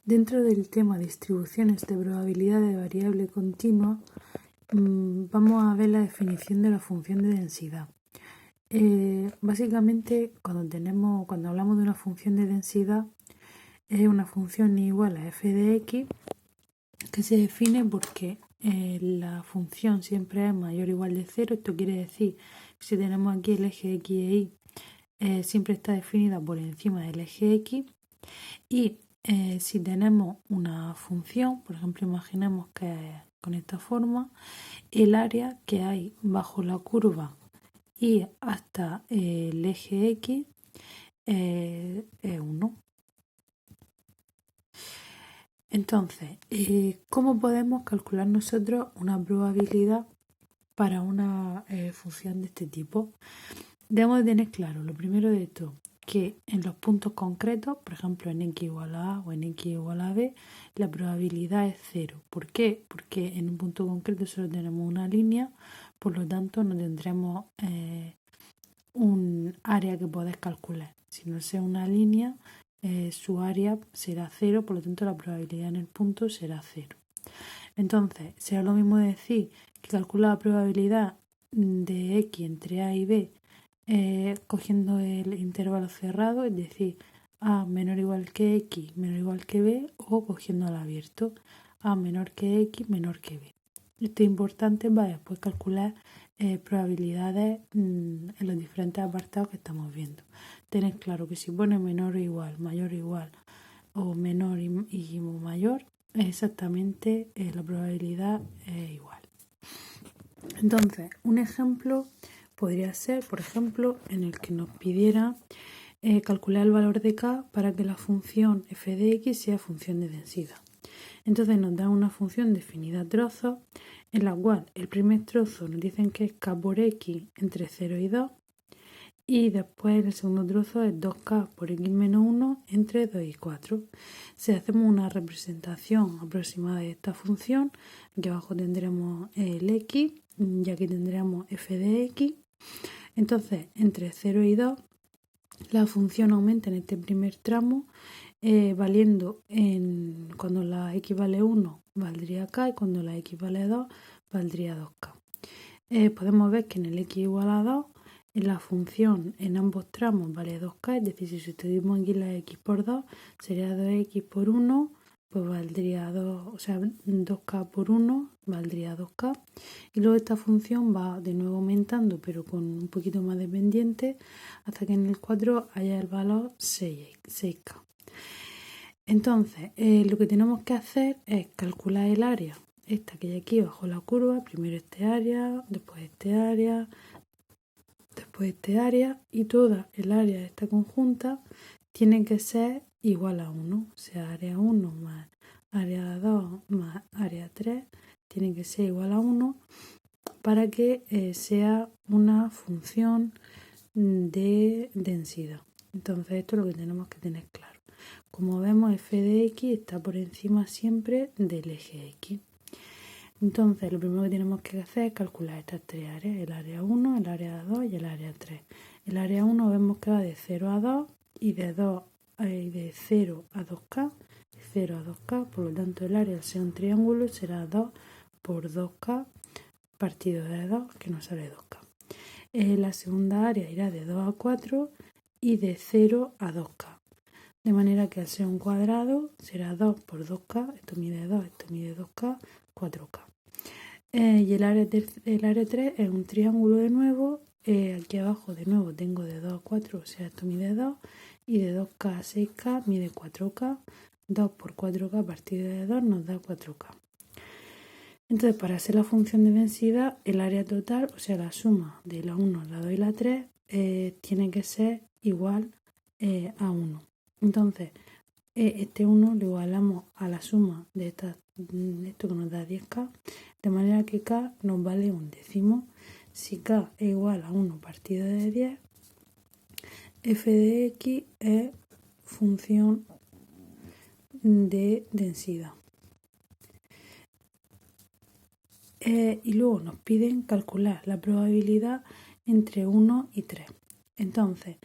Dentro del tema distribuciones de probabilidad de variable continua, vamos a ver la definición de la función de densidad. Básicamente, cuando hablamos de una función de densidad, es una función igual a f de x que se define porque la función siempre es mayor o igual de 0. Esto quiere decir que si tenemos aquí el eje x e y, siempre está definida por encima del eje x. Y si tenemos una función, por ejemplo, imaginemos que es con esta forma, el área que hay bajo la curva y hasta el eje x es 1. Entonces, ¿cómo podemos calcular nosotros una probabilidad para una función de este tipo? Debemos de tener claro, lo primero de todo, que en los puntos concretos, por ejemplo en x igual a a o en x igual a b, la probabilidad es 0. ¿Por qué? Porque en un punto concreto solo tenemos una línea, por lo tanto no tendremos un área que poder calcular. Si no sea una línea, su área será 0, por lo tanto la probabilidad en el punto será 0. Entonces, será lo mismo decir que calcula la probabilidad de x entre a y b cogiendo el intervalo cerrado, es decir, a menor o igual que x menor o igual que b, o cogiendo el abierto, a menor que x menor que b. Esto es importante para después calcular probabilidades en los diferentes apartados que estamos viendo. Tened claro que si pone menor o igual, mayor o igual, o menor y mayor, exactamente la probabilidad es igual. Entonces, un ejemplo podría ser, por ejemplo, en el que nos pidiera calcular el valor de k para que la función f de x sea función de densidad. Entonces nos da una función definida a trozos, en la cual el primer trozo nos dicen que es k por x entre 0 y 2, y después el segundo trozo es 2k por x menos 1 entre 2 y 4. Si hacemos una representación aproximada de esta función, aquí abajo tendremos el x y aquí tendremos f de x. Entonces, entre 0 y 2, la función aumenta en este primer tramo, valiendo cuando la x vale 1 valdría k y cuando la x vale 2 valdría 2k. Podemos ver que en el x igual a 2, la función en ambos tramos vale 2k, es decir, si sustituimos aquí la x por 2, sería 2x por 1, pues valdría 2, o sea, 2k por 1 valdría 2k. Y luego esta función va de nuevo aumentando, pero con un poquito más de pendiente, hasta que en el 4 haya el valor 6k. Entonces, lo que tenemos que hacer es calcular el área, esta que hay aquí bajo la curva, primero este área, después este área, después este área, y toda el área de esta conjunta tiene que ser igual a 1, o sea, área 1 más área 2 más área 3 tiene que ser igual a 1 para que sea una función de densidad. Entonces esto es lo que tenemos que tener claro. Como vemos, f de x está por encima siempre del eje x. Entonces lo primero que tenemos que hacer es calcular estas tres áreas, el área 1, el área 2 y el área 3. El área 1 vemos que va de 0 a 2 y de 0 a 2k, 0 a 2k, por lo tanto el área al ser un triángulo será 2 por 2k partido de 2, que nos sale 2k. La segunda área irá de 2 a 4 y de 0 a 2k. De manera que al ser un cuadrado será 2 por 2k, esto mide 2, esto mide 2k, 4k. Y el área 3 es un triángulo de nuevo. Aquí abajo de nuevo tengo de 2 a 4, o sea, esto mide 2. Y de 2k a 6k mide 4k. 2 por 4k partido de 2 nos da 4k. Entonces, para hacer la función de densidad, el área total, o sea, la suma de la 1, la 2 y la 3, tiene que ser igual a 1. Entonces, este 1 lo igualamos a la suma de esto que nos da 10k, de manera que k nos vale un décimo. Si k es igual a 1 partido de 10, f de x es función de densidad. Y luego nos piden calcular la probabilidad entre 1 y 3. Entonces,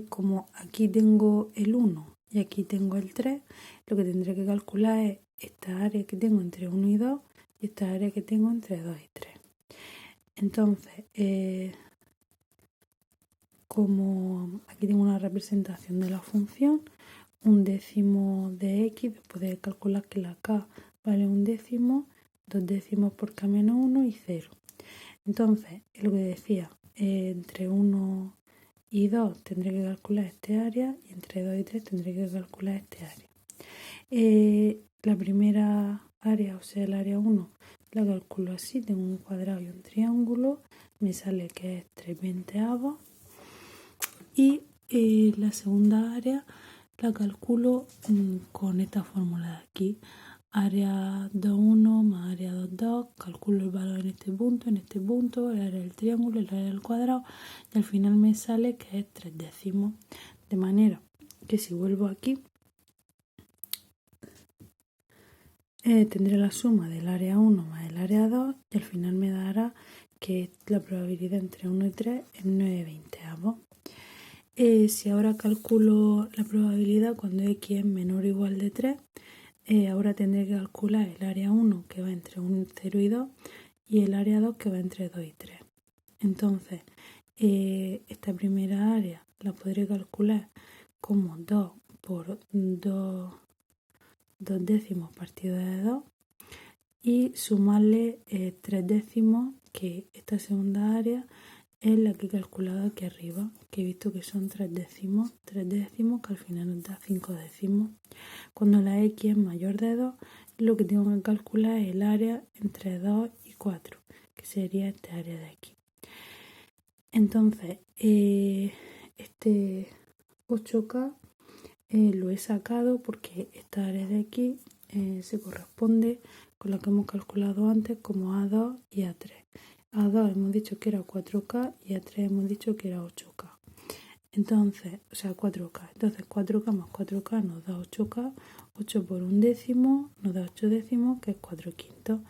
como aquí tengo el 1 y y aquí tengo el 3, lo que tendré que calcular es esta área que tengo entre 1 y 2 y esta área que tengo entre 2 y 3. Entonces, como aquí tengo una representación de la función, un décimo de x, después de calcular que la k vale un décimo, 2 décimos por k menos 1 y 0. Entonces, es lo que decía, entre 1 y 2 tendré que calcular este área y entre 2 y 3 tendré que calcular este área. La primera área, o sea el área 1, la calculo así, tengo un cuadrado y un triángulo, me sale que es 3 veinteavos. Y la segunda área la calculo con esta fórmula de aquí. Área 2,1 más área 2,2, calculo el valor en este punto, el área del triángulo, el área del cuadrado y al final me sale que es 3 décimos. De manera que si vuelvo aquí, tendré la suma del área 1 más el área 2 y al final me dará que la probabilidad entre 1 y 3 es 9 veinteavos. Si ahora calculo la probabilidad cuando x es menor o igual de 3, ahora tendré que calcular el área 1 que va entre 0 y 2 y el área 2 que va entre 2 y 3. Entonces, esta primera área la podré calcular como 2 por 2 décimos partido de 2 y sumarle 3 décimos, que esta segunda área es la que he calculado aquí arriba, que he visto que son 3 décimos que al final nos da 5 décimos. Cuando la x es mayor de 2, lo que tengo que calcular es el área entre 2 y 4, que sería este área de aquí. Entonces, este 8K lo he sacado porque esta área de aquí se corresponde con la que hemos calculado antes como A2 y A3. A2 hemos dicho que era 4K y A3 hemos dicho que era 8K. Entonces, o sea, 4K. Entonces, 4K más 4K nos da 8K. 8 por un décimo nos da 8 décimos, que es 4 quintos.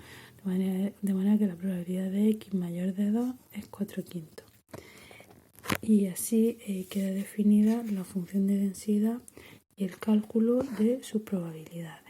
De manera que la probabilidad de x mayor de 2 es 4 quintos. Y así queda definida la función de densidad y el cálculo de sus probabilidades.